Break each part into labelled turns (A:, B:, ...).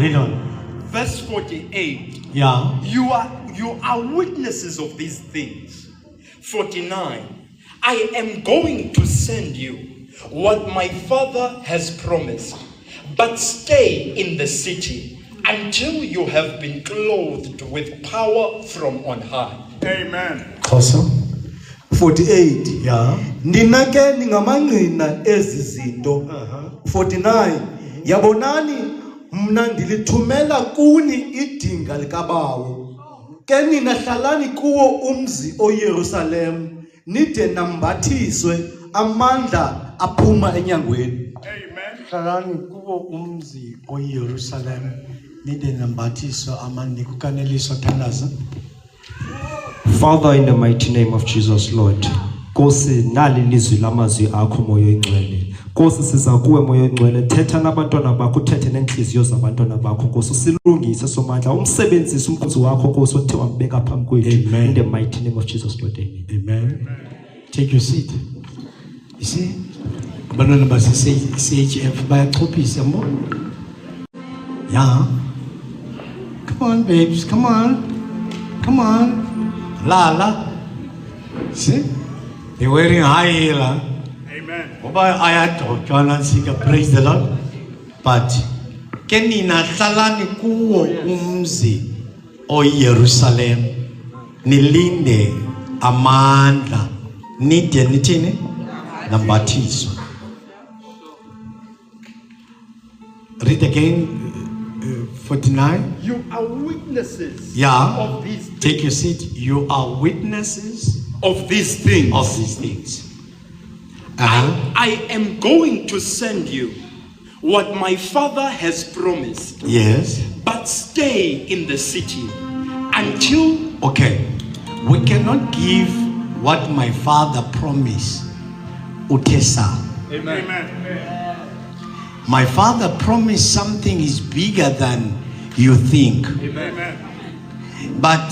A: Read on.
B: Verse 48.
A: Yeah.
B: You are witnesses of these things. 49. I am going to send you what my Father has promised, but stay in the city until you have been clothed with power from on high. Amen.
A: Awesome.
C: 48.
A: Yeah.
C: Nina ke ningamangqina ezi zinto. 49. Yabonani mna ndilithumela kuni idinga likabawo. Ke nina hlalani kuwo umzi oYerusalem nide nambathiswe amandla aphuma enyangweni.
B: Amen.
A: Hlalani kuwo umzi oYerusalem nide nambathiswe amandla kukaneliswa thandaza.
D: Father, in the mighty name of Jesus, Lord, Kosi nali lizwi lamazwi akho moyo ingcwele. Kosi siza kuwe moyo ingcwele, thetha nabantwana bakho, uthethe nenhliziyo zabantwana bakho. Kosi usilungise somandla, umsebenzise umkhonzi wakho Kosi othe wambeka phambi kwethu. In the mighty name of Jesus, Lord. Amen.
A: Amen. Take your seat. You see, abantwana base CHF bayachophisa yabo. Yeah. Come on, babes. Come on. Come on. Lala. See? They're wearing high heel.
B: Amen.
A: Praise the Lord. But kenina hlalani kuwo umzi oYerusalem nilinde amandla nide nithini nambathiswa. Read again 49.
B: You are witnesses
A: Yeah.
B: of these things.
A: Take your seat. You are witnesses
B: Of these things.
A: of these things.
B: I am going to send you what my Father has promised,
A: Yes.
B: but stay in the city until
A: Okay. We cannot give what my Father promised. Utesa.
B: Amen.
A: My Father promised something is bigger than you think.
B: Amen.
A: But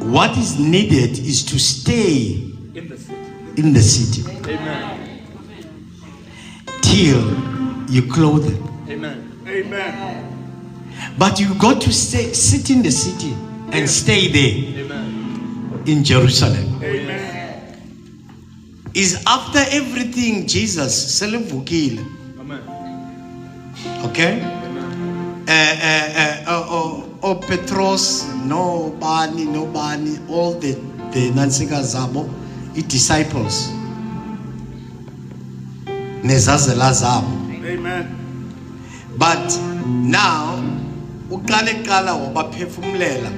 A: what is needed is to stay
B: In the city.
A: in the city
B: Amen.
A: till you clothe it.
B: Amen. Amen.
A: But you got to sit in the city and stay there
B: Amen.
A: in Jerusalem.
B: Amen.
A: Is after everything Jesus selevukile.
B: Amen.
A: Okay? Petros, no bani, all the Nansika Zabo, disciples. Nezazela Zabo.
B: Amen.
A: But now, ukale kala wabaphefumlela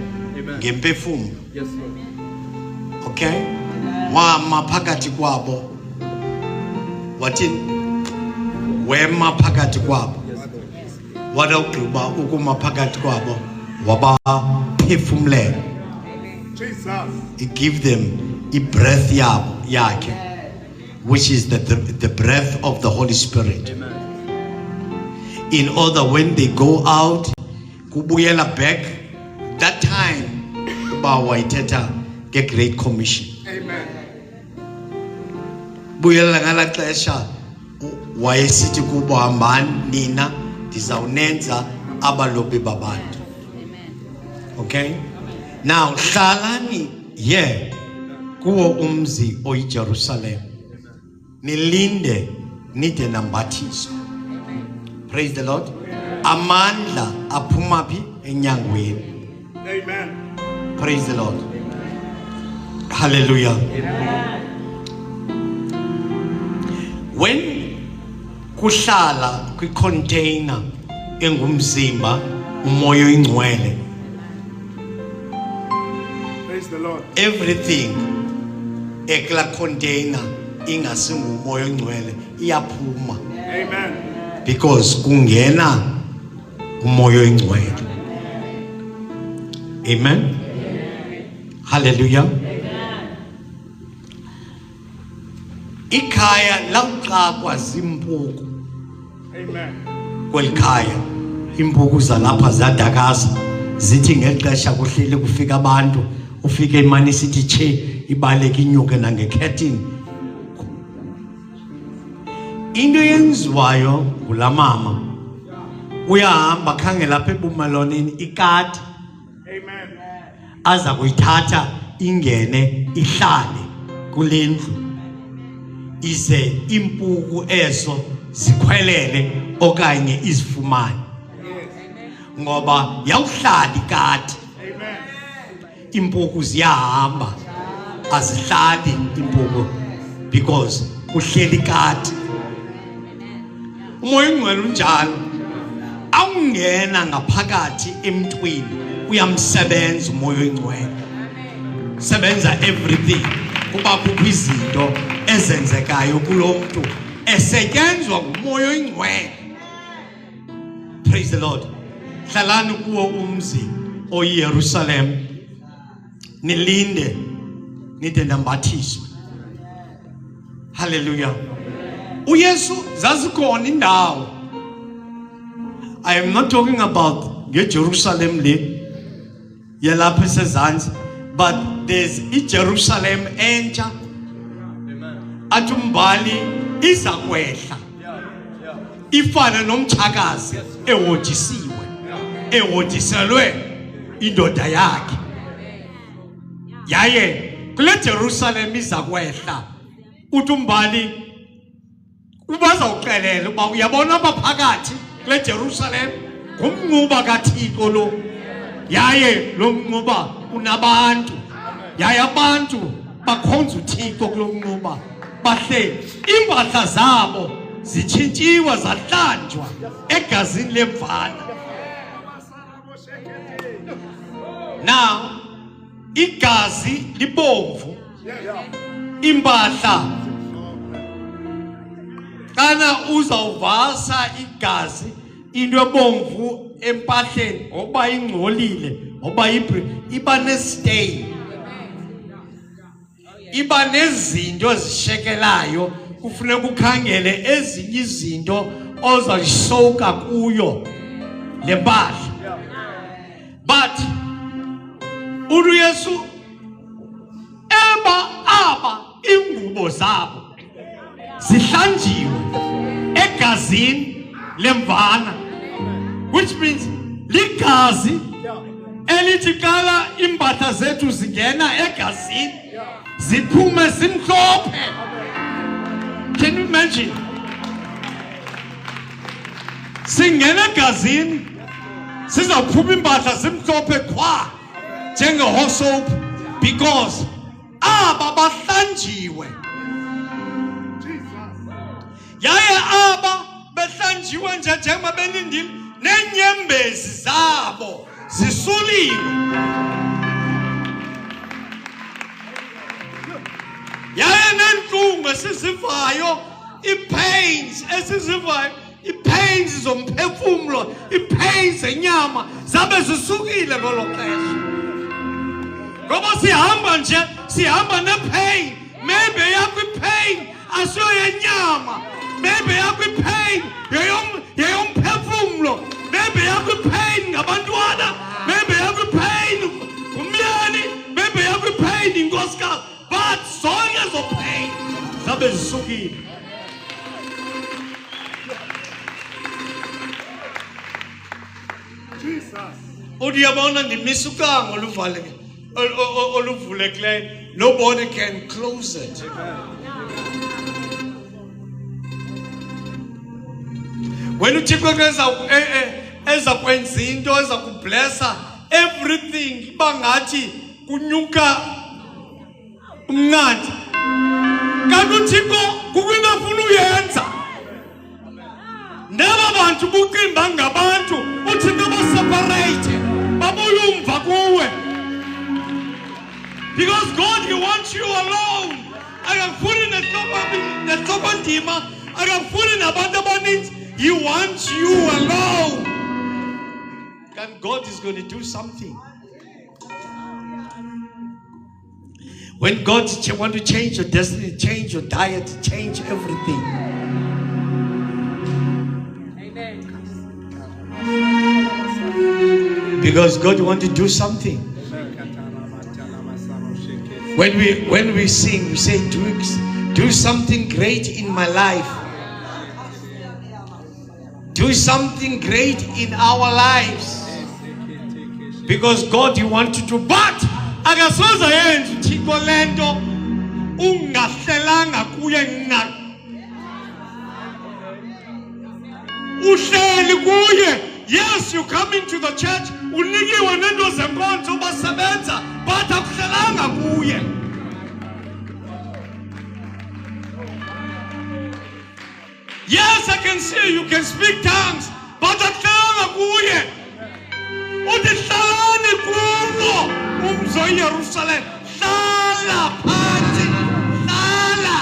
A: ngemphefumulo.
B: Yes, Lord.
A: Okay? Wama phakathi kwabo. Wathini? Wema phakathi kwabo. Wadawugqiba ukuma phakathi kwabo wabaphefumlela.
B: Jesus.
A: He give them a breath yakhe, which is the breath of the Holy Spirit.
B: Amen.
A: In order when they go out, kubuyela back, that time ba wayithetha ke Great Commission.
B: Amen.
A: Buyela ngala xesha wayesithi kubo hambani nina ndizawunenza abalobi babantu. Okay? Now hlalani here kuwo umzi oyiJerusalem. Nilinde nide nambathiswa. Praise the Lord. Amandla aphuma phi enyangweni.
B: Amen.
A: Praise the Lord. Hallelujah. When kuhlala kwi-container engumzimba umoya oyingcwele,
B: Praise the Lord.
A: everything ekla container ingasingumoya oyingcwele iyaphuma
B: Amen.
A: because kungena umoya oyingcwele. Amen. Hallelujah. Ikhaya lawuxakwa zimpuku.
B: Amen.
A: Kwelikhaya impuku zalapha zadakaza zithi ngexesha kuhleli kufika abantu ufike imani sithi che ibaleka inyuke nangekhethini. Into yenziwayo ngulamama uyahamba khangela lapha ebumaloneni ikati aza kuyithatha ingene ihlale kulendlu ize impuku ezo zikhwelele okanye izifumane ngoba yawuhlala ikati impuku ziyahamba azihlali impuku because uhleli ikati umoya ongcwele unjalo awungena ngaphakathi emntwini uyamsebenza umoya ongcwele sebenza everything kuba kukho izinto ezenzekayo kulomuntu esetyenzwa ngumoya ongcwele. Praise the Lord. Hlalani kuwo umzi oyiYerusalem nilinde nide nambathiswe. Hallelujah. uYesu zazikhona indawo. I am not talking about Jerusalem le yalapha esezantsi, but there's iJerusalem entsha athi umbhali iza kwehla ifana nomtshakazi ehojisiwe ehojiselwe indoda yakhe yaye kule Jerusalem iza kwehla uthi umbhali ubazawuxelela uba uyabona apha phakathi kule Jerusalem ngumnquba kaThixo lo yaye lo mnquba unabantu yaye abantu bakhonza uThixo kulo mnquba bahle impahla zabo zitshintshiwa zahlanjwa egazini lemvana. Now igazi libomvu impahla kana uzawuvasa igazi into ebomvu empahleni oba ingcolile oba iba nestain iba nezinto ezishekelayo kufuneka ukhangele ezinye izinto ozayisowuka kuyo le mpahla. But uYesu aba ingubo zabo zihlanjiwe egazini lemvana, which means ligazi elithi kala impahla zethu zingena egazini ziphume zimhlophe. Can you imagine? Singena egazini sizawuphuma impahla zimhlophe qwa njenge-hosoap because aba bahlanjiwe. Yaye aba behlanjiwe njengoba benindile nenyembezi zabo zisuliwe. Yaye nenhlungu esizivayo, i-pains esizivayo, i-pains zomphefumulo, i-pains zenyama zabe zisukile ngolo xesha. Ngoba sihamba ne-pain, maybe yakho i-pain asiyo yenyama, maybe yakho i-pain yeyomphefumulo, maybe yakho i-pain ngabantwana, maybe yakho i-pain umyeni, maybe yakho i-pain inkosikazi, but zonke ezo pain zabe zisukile. Udiyabona ndimisa ucango oluvulekileyo, nobody can close it. When uThixo eza kwenza into eza kublessa everything bangathi kunyuka umnqanti, kanti uThixo kukwinto afuna uyenza. Naba bantu bucimba ngabantu uThixo baseparate babuye umva kuwe, because God, He wants you alone. Akakufuni nehloko ndima, akakufuni nabantu abaninzi. He wants you alone. And God is going to do something. When God wants to change your destiny, change your diet, change everything.
E: Amen.
A: Because God wants to do something. When we sing, we say, do something great in my life. do something great in our lives. Because God, He wants to do. But akasoza yenza uThixo lento ungahlelanga kuye na. Uhleli kuye. Yes, you come into the church, unikiwe nento zenkonzo basebenza, but akuhlelanga kuye. Yes, I can see you can speak tongues, but akuhlelanga kuye. Udihlalani kulo umzo Jerusalem. Hlala phansi, hlala.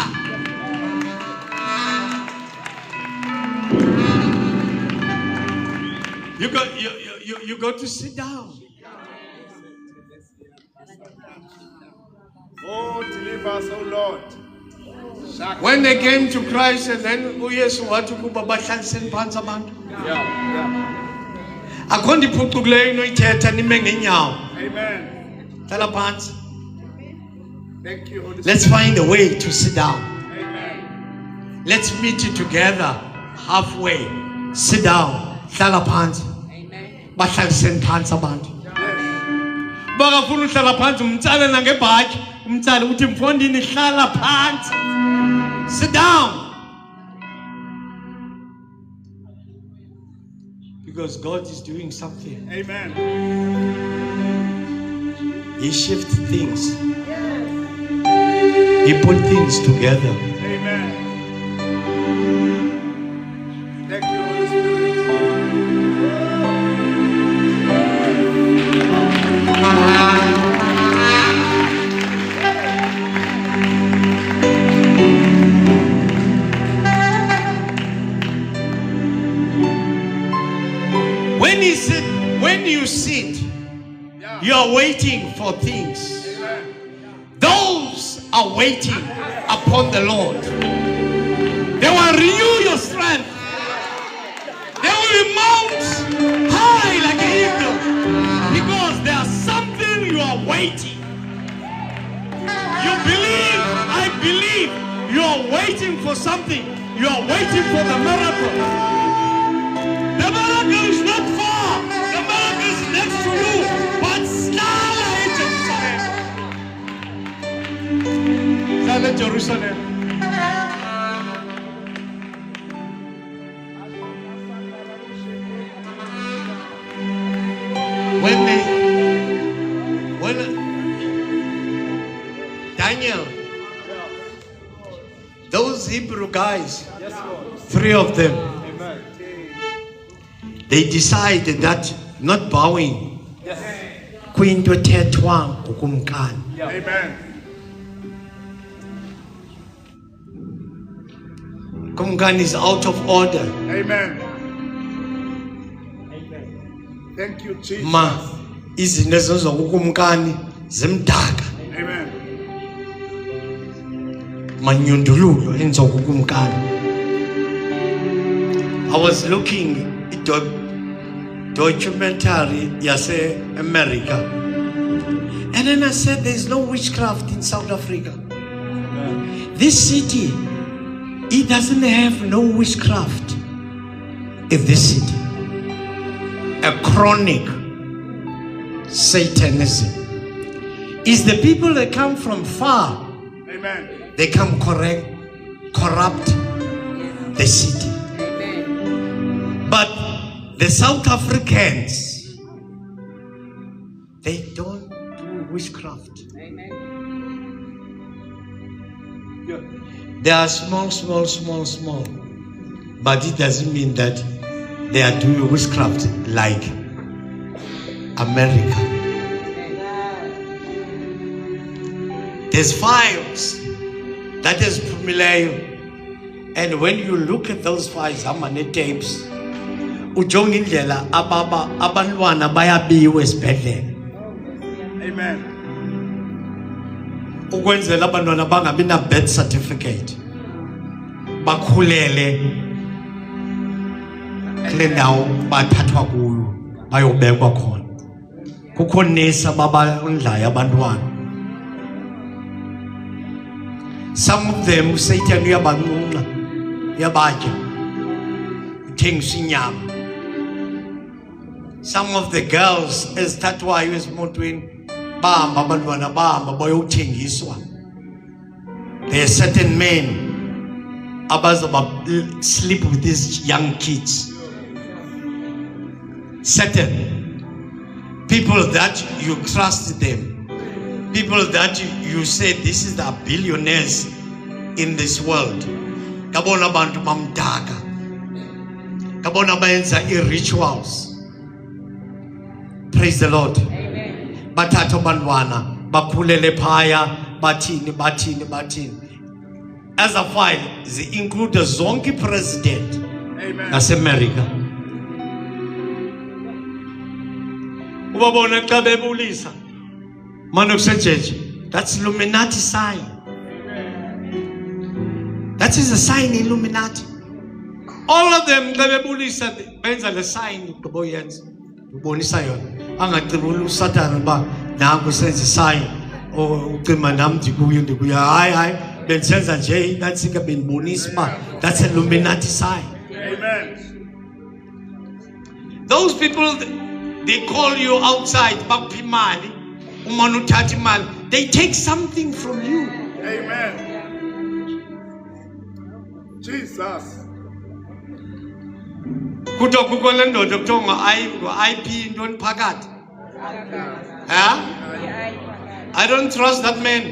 A: You got to sit down.
E: Oh, deliver us, oh Lord.
A: When they came to Christ, and then uYesu wathi kuba bahlaliseni phansi abantu. Akho ndiphucukileyo inoyithetha nime ngenyawo.
E: Amen.
A: Hlala phansi.
E: Thank you, Holy Spirit.
A: Let's find a way to sit down.
E: Amen.
A: Let's meet it together halfway. Sit down. Hlala phansi. Bahlaliseni phansi abantu. Bakafuna uhlala phansi umtsale nangebhatyi. Umtsale uthi mfondini hlala phansi. Sit down. Because God is doing something.
E: Amen.
A: He shifts things. He put things together.
E: Amen. Thank you, Holy Spirit.
A: When you sit, you are waiting for things.
E: Amen.
A: Those are waiting upon the Lord. They will renew your strength. They will mount high like an eagle. Because there's something you are waiting. You believe, I believe, you are waiting for something. You are waiting for the miracle. The miracle is not far. The miracle is next to you. But Slala in Jerusalem. Slala Jerusalem. When Daniel, those Hebrew guys, 3 of them, they decided that not bowing. Kwinto ethethwa ngukumkani.
E: Amen.
A: Kumkani is out of order.
E: Amen. Thank you, Jesus.
A: Ma izinto ezenziwa kukumkani zimdaka.
E: Amen.
A: Manyundululo enziwa kukumkani. I was looking at documentary yase America, and then I said there's no witchcraft in South Africa. This city, it doesn't have no witchcraft in this city. A chronic Satanism is the people that come from far.
E: Amen.
A: They come corrupt the city. But the South Africans, they don't do witchcraft. They are small. But it doesn't mean that they are doing witchcraft like America. There's files that is familiar. And when you look at those files, how many tapes? Ujonga indlela abantwana bayabiwa esibhedlela.
E: Amen.
A: Ukwenzela abantwana bangabi na birth certificate. Bakhulele kule ndawo bathathwa kuyo bayobekwa khona. Kukho nesa babandlayo abantwana. Some of them Satan uyabanqunqa, uyabatya. kuthengiswa inyama. Some of the girls ezithathwayo ezimotweni bahamba abantwana bahamba bayothengiswa. There are certain men abazoba sleep with these young kids. Certain people that you trust them, people that you say this is the billionaires in this world. Kabona bantu bamdaka, kabona bayenza rituals. Praise the Lord. Bathatha bantwana bakhulele phaya bathini. As a file, they include the zonke president.
E: Amen.
A: That's America. Ubabona xa bebulisa. Manokusejeje. That's Illuminati sign. That is a sign Illuminati. All of them xa bebulisa benza le sign kuboyenza. Ubonisa yona. Angacibula uSathane ba nangu senza sign ucima nami ndikuya hayi benzenza nje that's benibonisa that's a Illuminati sign.
E: Amen.
A: Those people they call you outside bakuphi imali umana uthatha imali they take something from you.
E: Amen. Jesus.
A: Kuthiwa kukho le ndoda kuthiwa ngo-IP intoni phakathi. Huh? I don't trust that man.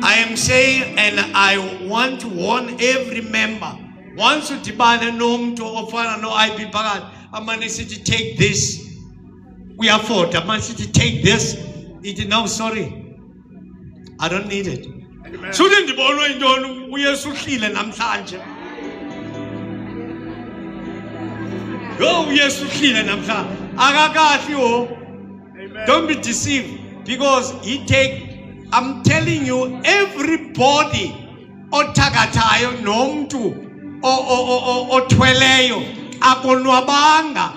A: I am saying, and I want to warn every member. Once you dibane nomntu ofana no IP phakathi, amane sithi take this. We afford. Amane sithi take this. It no sorry. I don't need it.
E: Amen.
A: Suthi ndibonwe intoni uYesu uhlile namhlanje. Go uYesu uhlile namhlanje. Akakahle ho. Don't be deceived because I'm telling you, everybody othakathayo nomntu othweleyo akonwabanga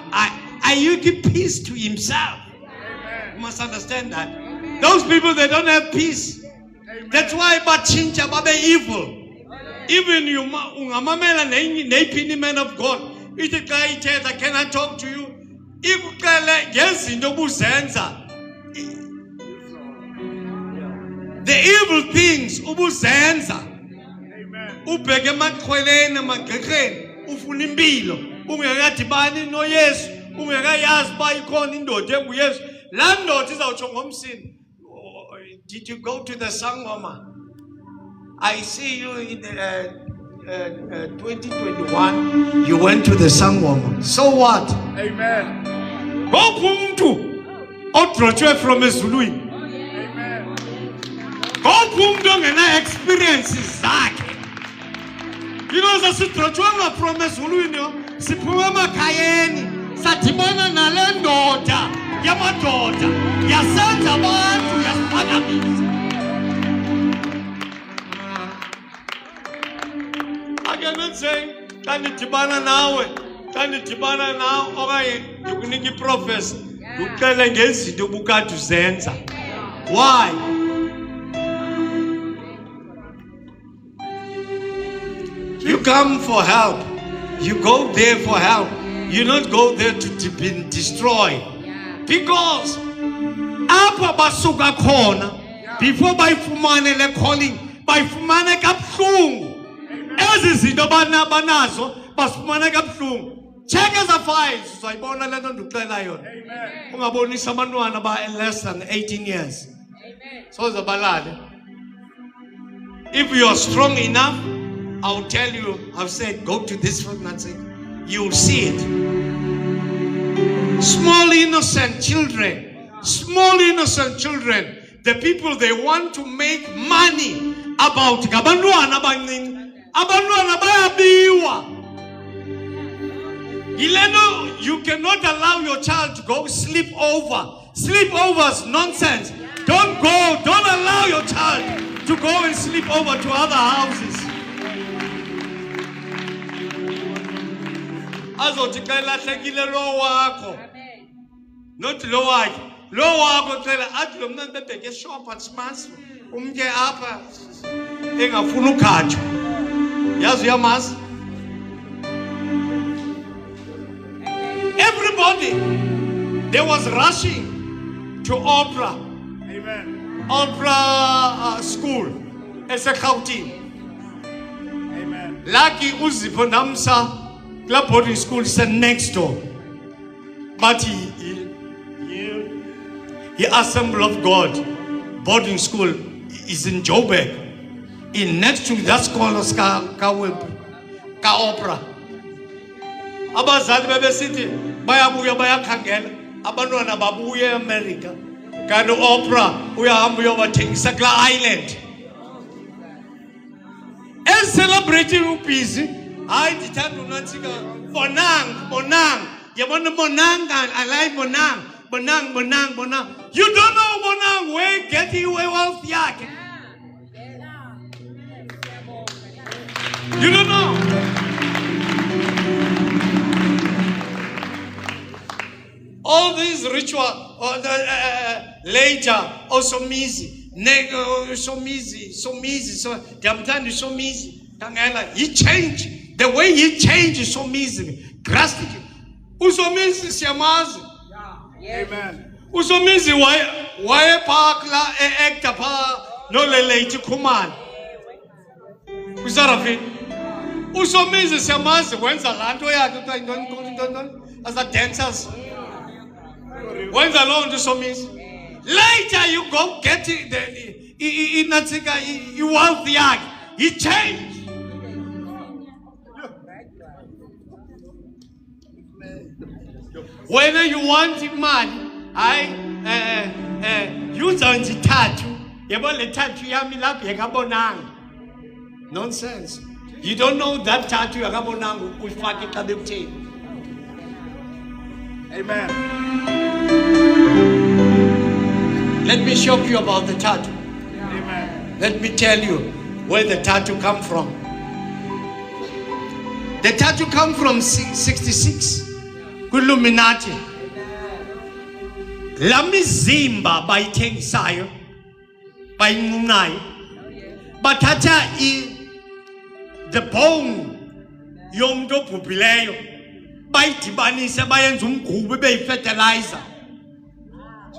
A: ayikho peace to himself. You must understand that. Those people, they don't have peace. That's why bachinja babe evil. Even you ungamamela neyiphi man of God ithi xa ithetha can I talk to you ikuqele ngezinto obuzenza. The evil things ubuzenza. Ubheke emaxhweleni emagqirheni ufuna impilo ungekadibani noYesu ungekayazi ba ikhona indoda enguYesu la ndoda izawutsho ngomsini. Did you go to the Sangoma? I see you in 2021 you went to the Sangoma. So what?
E: Amen.
A: Ngoku umuntu odrotshwe from ezulwini.
E: Amen.
A: Ngoku umuntu ongena experiences zakhe. Because asidrotshwanga from ezulwini siphuma emakhayeni sadibana nale ndoda yamadoda yasenza abantu yasiphakamisa. I cannot say xa ndidibana nawe okanye ndikunika iprofesi ndikuxele ngezinto obukade uzenza. Why? You come for help. You go there for help. You not go there to be destroyed. Because apha basuka khona before bayifumane le calling bayifumane kabuhlungu. Ezi zinto banazo basifumane kabuhlungu. Check as a files uzayibona le nto ndikuxela yona. Ungabonisa abantwana ba less than 18 years. So zabalale. If you are strong enough, I'll tell you, I've said, go to this one and say, you'll see it. Small innocent children, the people they want to make money about abantwana bayabiwa. You cannot allow your child to go sleep over. Sleepovers, nonsense. Don't allow your child to go and sleep over to other houses. Azothi xa ilahlekile lo wakho. Not lo wakhe. Lo wakho cela athi lo mntana bebheke shop at Smash. Umke apha engafuna ukhatshwa. Yazi uyamazi? Everybody, they was rushing to opera.
E: Amen.
A: Opera school. eseGauteng.
E: Amen.
A: Lucky Uzipho Namsa, club boarding school is next door. But he Assembly of God boarding school is in Joburg. In next to that school of ka opera. Abazali bebesithi bayabuya bayakhangela abantwana babuye eAmerica. Kanti opera uyahamba uyobathengisa kula island. Celebrating ubusy. Hayi ndithanda unatsika Bonang. Yabona Bonang, I like Bonang. You don't know Bonang where get you a wealth yakhe. You don't know. All these ritual later also easy. So easy. So Damtan is so easy. He changed. The way he changed is so easy. Drastically. Usomizi siyamazi.
E: Amen.
A: Usomizi why park la actor pa no late Kuman. Uzarafi. Usomizi siyamazi wenza lanto yakhe as a dancers. Wenza lonto usomizi. Later you go get it you want the act. He changed. Whether you want money, use on the tattoo. You want the tattoo yami lapha yakabonanga. Nonsense. You don't know that tattoo yakabonanga uyifake xa bekutheni.
E: Amen.
A: Let me shock you about the tattoo.
E: Amen.
A: Let me tell you where the tattoo come from. The tattoo come from 66. Illuminati. La mizimba bayithengisayo bayinqunayo bathatha the bone yomuntu obhubhileyo bayidibanise bayenza umgubo beyifertilizer.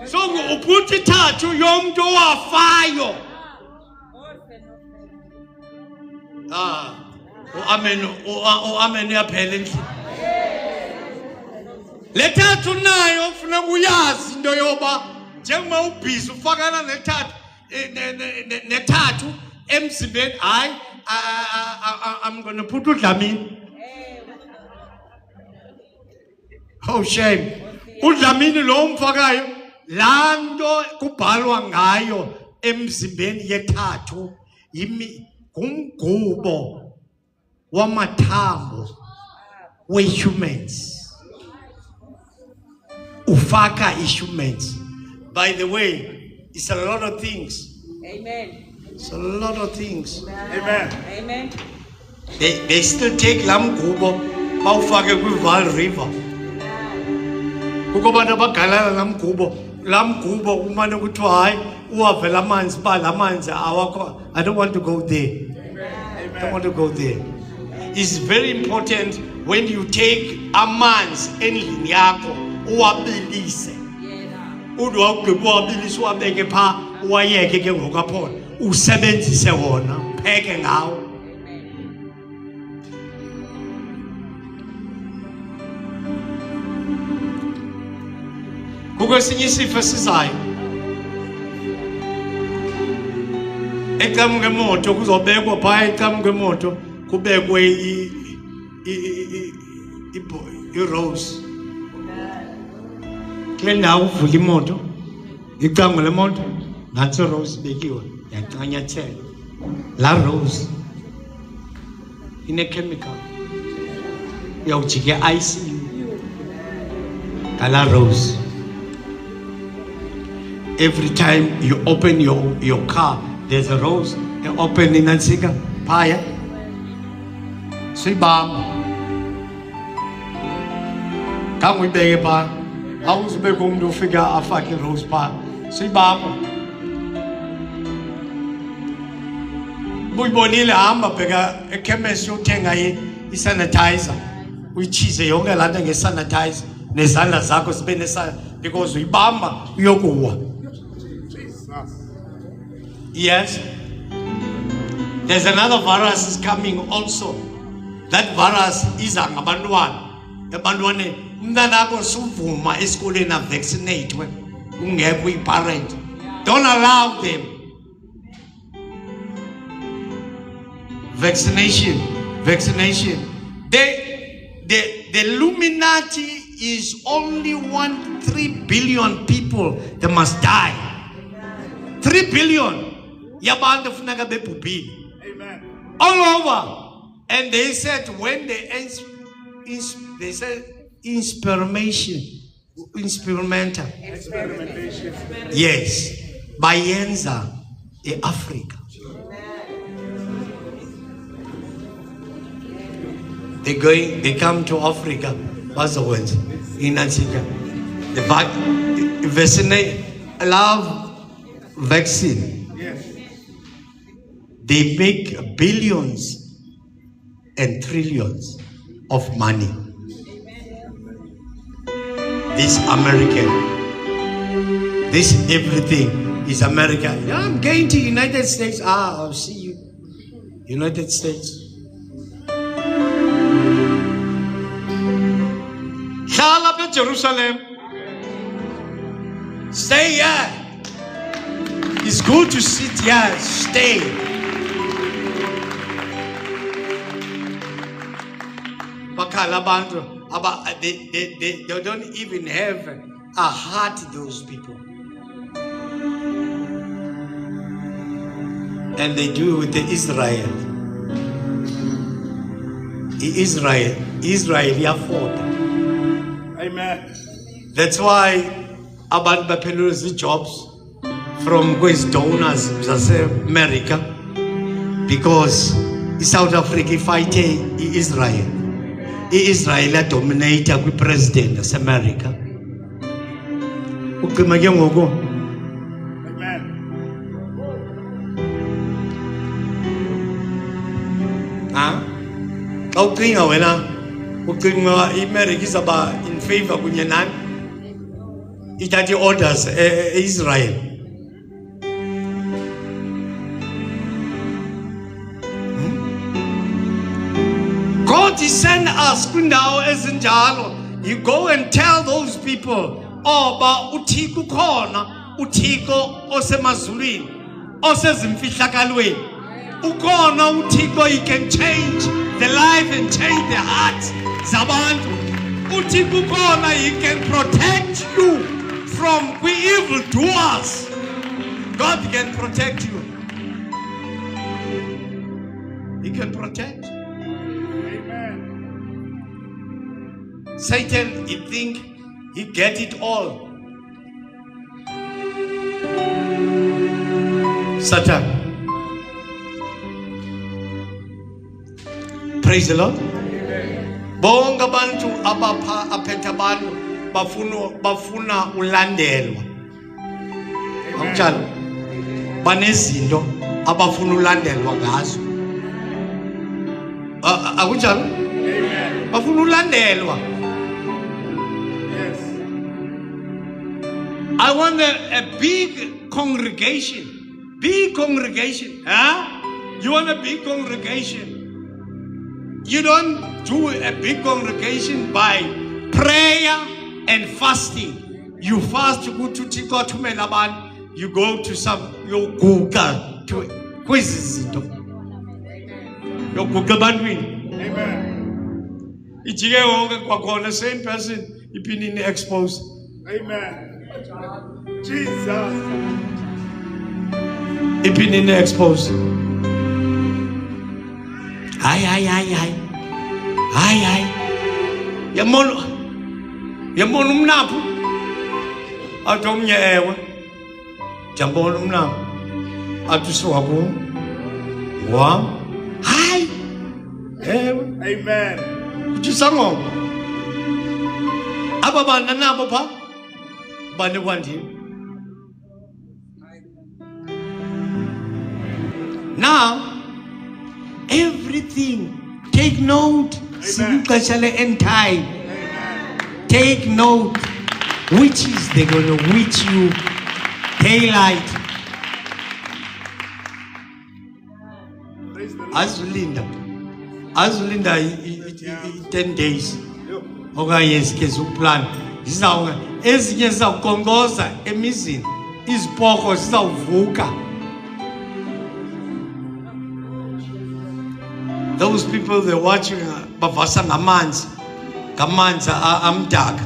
A: So uphutha ithathu yomuntu owafayo. Amen uyaphela endlini. Lethathu nayo ufuna uyazi into yoba njengoba ubhizi ufakana nethathu emzimbeni hayi I'm going to put uDlamini. Oh shame. uDlamini lo umfakayo lanto kubhalwa ngayo emzimbeni yethathu ngumgubo wamathambo we-humans. Ufaka humans. By the way, it's a lot of things.
F: Amen.
A: It's a lot of things.
E: Amen.
F: Amen.
A: They still take lamgubo bawufake kwiVaal River. Kukho abantu abagala lamgubo umane kuthiwa hayi uwavela amanzi ba lamanzi awakho. I don't want to go there. I don't want to go there. It's very important when you take amanzi endlini yakho uwabilise. Udu wawugqiba uwabilise uwabeke pha uwayeke ke ngokaphona usebenzise wona pheke ngawo. Kukho esinye isifo esizayo ecamuke emoto kuzobekwa phaya ecamuke emoto kubekwe i-rose. Kule ndawo uvula imoto icango lemoto nansi rose bekiwe yacanyathela. La rose ine-chemical uyawujika e-ICU ngala rose. Every time you open your car, there's a rose. You open in Nansika, Paya. Sibam. Come we beg pa. How was be going to figure a fucking rose pa? Sibam. Buyibonile hamba bheka ekhemesi uthenga isanitizer. Uyichize yonke lana ngesanitizer nezandla zakho zibe because uyibamba uyokuwa. Yes. There's another virus is coming also. That virus is ngabantwana. Abantwana umntana akho suvuma esikoleni na vaccinate ungekho iparent. Don't allow them. Vaccination. The Illuminati is only 3 billion people that must die. 3 billion. Yabantu funeka bebhubhile.
E: Amen.
A: All over. And they said when they said experimental. Yes. Bayenza in Africa. They come to Africa. What's the word? In Africa. The vaccinate allow vaccine.
E: Yes.
A: They make billions and trillions of money. This American, this everything is American. Yeah, I'm going to United States. I'll see you. United States. Hlala up in Jerusalem. Stay here. It's good to sit here. Stay. They don't even have a heart, those people. And they do with the Israel. Israel, afford.
E: Amen.
A: That's why abantu baphelelwa jobs from these donors America, because South Africa fight Israel. Israel dominate the president of America.
E: Amen.
A: Ucinga wena ucinga iAmerica is about in favor kunye nani ithathe orders Israel. God send us kwindawo ezinjalo. You go and tell those people, oh ba uThixo khona, uThixo osemazulwini, osezimfihlakalweni. Ukhona uThixo, he can change the life and change the hearts zabantu. Uthixo khona, he can protect you from the evil doers. God can protect you. He can protect.
E: Amen.
A: Satan, he think he get it all. Satan. Praise the Lord. Bonke abantu aphethe abantu bafuna ulandelwa. Awutshala. Banezinto abafuna ulandelwa ngazo. Awutshala.
E: Amen.
A: Bafuna ulandelwa.
E: Yes.
A: I want a big congregation. Big congregation. Huh? You want a big congregation? You don't do a big congregation by prayer and fasting. You fast, you go to Tiko to Melaban, you go to some your Google to quizzes. Your Google bandwin.
E: Amen.
A: It's the same person, you've been in the exposed.
E: Amen. Jesus.
A: You've been in the exposed. Ay. Yamon umnapu. Atom yewe. Jambon umnapu. Atuswaku. Wam. Hi. Ewe.
E: Amen.
A: Kuchisango. Ababa nabo pa. Bane wandi. Now everything. Take note. Sikuxesha le-end time. Take note. Witches, they're going to witch you. Daylight. Azulinda 10 days. Okanye sike ukuplan. Zizawunga ezinye zizawukongoza emizini. Izipoko zizawuvuka. Those people they're watching bavasa ngamanzi. Ngamanzi amdaka.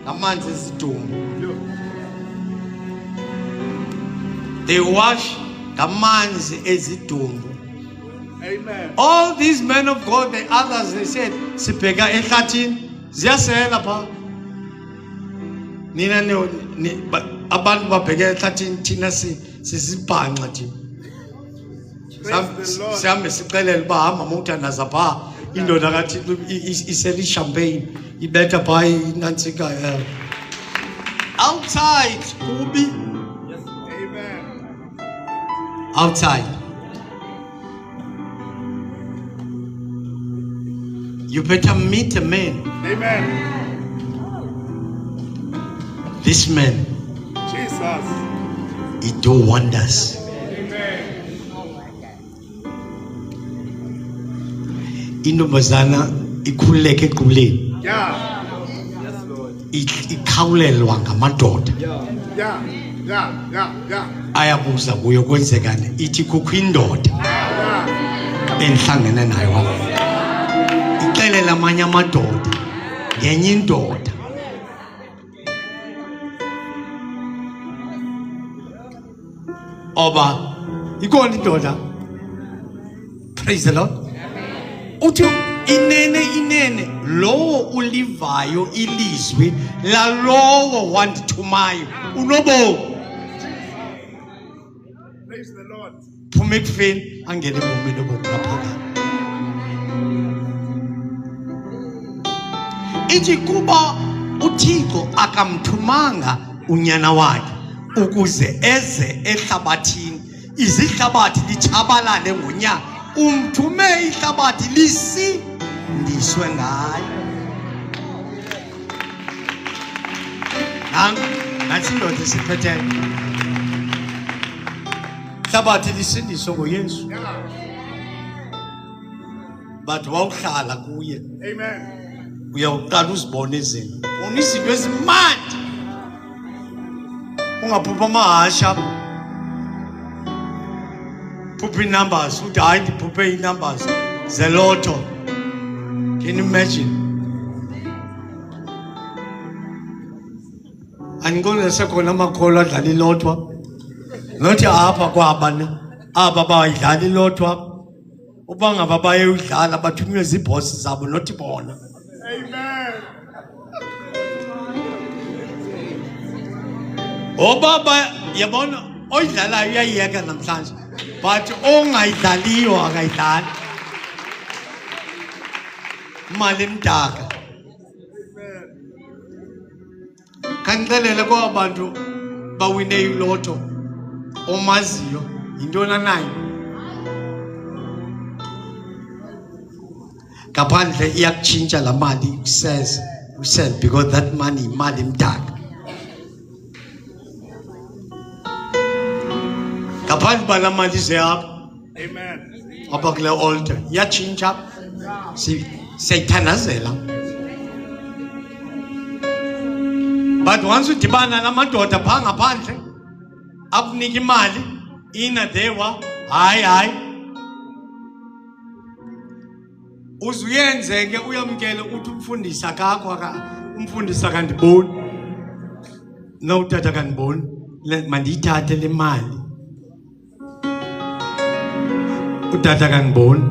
A: Ngamanzi ezidumbu. They wash ngamanzi ezidumbu.
E: Amen.
A: All these men of God, the others, they said, sibheka ehlathini ziyasela pha. Nina abantu babheka ehlathini thina sisibhanqa thina. Sihambe sixelele uba hamba mawuthandaza pha indoda kathi isela champagne ibetha pha inantsika. Outside kubi.
E: Amen.
A: Outside. You better meet a man.
E: Amen.
A: This man,
E: Jesus.
A: he do wonders. Intombazana ikhululeke equleni.
E: Yeah.
A: Ikhawulelwa ngamadoda.
E: Yeah.
A: Ayabuza kuyo kwenzekani. Ithi kukho indoda endihlangene nayo apha. Ixelela amanye amadoda ngenye indoda. Oba ikhona indoda. Praise the Lord. Uthi inene lowo ulivayo ilizwi lalowo wandithumayo unobo.
E: Praise the Lord.
A: Phuma ekufeni angene ebomini obonaphakade. Ithi kuba uThixo akamthumanga unyana wakhe ukuze eze ehlabathini izihlabathi lichabalale ngonyaka, umthume ihlabathi lisindiswe ngayo. Nansi indoda isiphetheyo. Ihlabathi lisindiswe ngoYesu. But wawuhlala kuye.
E: Amen.
A: Uyawuqala uzibona izinto. Unizinto ezimandi. Ungaphupha amahasha. Phupha numbers. Uthi hayi ndiphuphe numbers zeloto. Can you imagine? Andikona sekhona amakholwa adlala ilotwa. Nothi apha kwabani aba bayidlala ilotwa. Uba ngaba bayayidlala bathunywe zibhosi zabo nothi bona.
E: Amen.
A: Baba yabona oyidlalayo uyayiyeka namhlanje, but ongayidlaliyo akayidlali. Imali emdaka. Kanixelele kwabantu bawine iloto omaziyo yintona nayo. Kaphandle iyakutshintsha la mali says because that money imali emdaka. Kaphandle bala mali zeyapha.
E: Amen.
A: Apha kule altar iyatshintsha. Siyayithandazela. But once udibana namadoda phaa ngaphandle akunika imali ina dewa hayi uzuyenze ke uyamkele uthi umfundisa kakho umfundisa kandiboni no utata kandiboni mandiyithathe le mali utata kandiboni